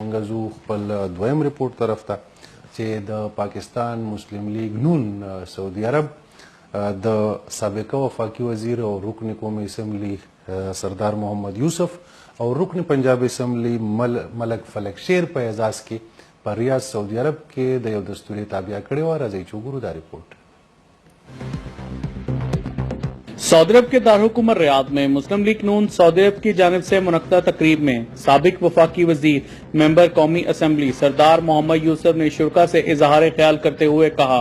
څنګه زو خپل دویم ریپورت طرف ته چې د پاکستان مسلم لیگ نون سعودي عرب د سابقه وفاقي وزیر او رکن قومي اسمبلی سردار محمد یوسف او رکن پنجاب اسمبلی ملک فلک شیر په اعزاز کې په ریاض سعودي عرب کې د یو دستوري تابع کړي و. راځي چې وګورو دا ریپورت. सऊदी अरब के दारहुकूमत रियाद में मुस्लिम लीग नून सऊदी अरब की जानिब से मुनक्कदा तकरीब में साबिक वफाकी वजीर मेंबर कौमी असम्बली सरदार मोहम्मद यूसुफ ने शुरा से इजहार ख्याल करते हुए कहा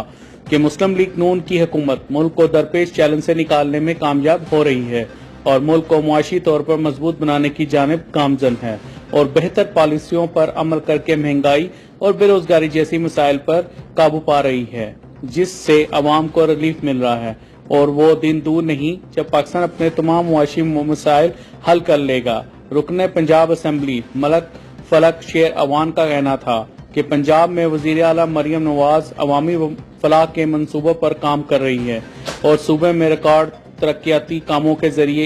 कि मुस्लिम लीग नून की हुकूमत मुल्क को दरपेश चैलेंज से निकालने में कामयाब हो रही है और मुल्क को मुआशी तौर पर मजबूत बनाने की जानिब गामजन है और बेहतर पॉलिसियों पर अमल करके महंगाई और बेरोजगारी जैसी मसाइल पर काबू पा रही है, जिससे अवाम को रिलीफ मिल रहा है और वो दिन दूर नहीं जब पाकिस्तान अपने तमाम मुआशी मसाइल हल कर लेगा. रुकने पंजाब असम्बली मलक फलक शेर अवान का कहना था कि पंजाब में वजीर आला मरियम नवाज अवामी फलाह के मंसूबों पर काम कर रही है और सूबे में रिकॉर्ड तरक्याती कामों के जरिए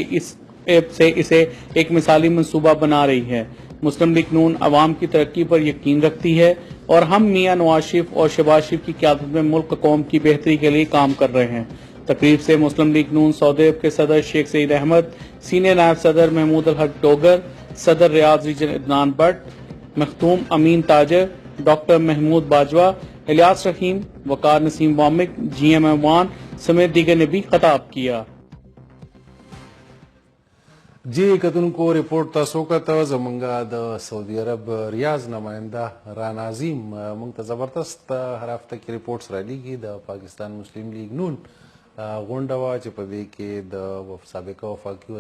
इसे एक मिसाली मंसूबा बना रही है. मुस्लिम लीग नून अवाम की तरक्की पर यकीन रखती है और हम मियां नवाज शरीफ और शहबाज शरीफ की क़यादत में मुल्क कौम की बेहतरी के लिए काम कर रहे हैं. तकरीब से मुस्लिम लीग नून सऊदी अरब के सदर शेख सईद अहमद, सीनियर नायब सदर महमूद अल हक डोगर, सदर रियाज रीजन इदनान भट्ट, मखतूम अमीन ताजर, डॉक्टर महमूद बाजवा, इलियास रहीम, वकार नसीम वामिक, GM अवान समेत दीगर ने भी खिताब किया. जी कतुनको रिपोर्ट तاسو کته زمونږه د سعودي عرب ریاض نماینده رانا عظیم مونږ ته زبردست هر هفته کې ریپورټس را لېږي د پاکستان مسلم لیگ نون غونډه وه چې په دې کې د سابقه وفاقي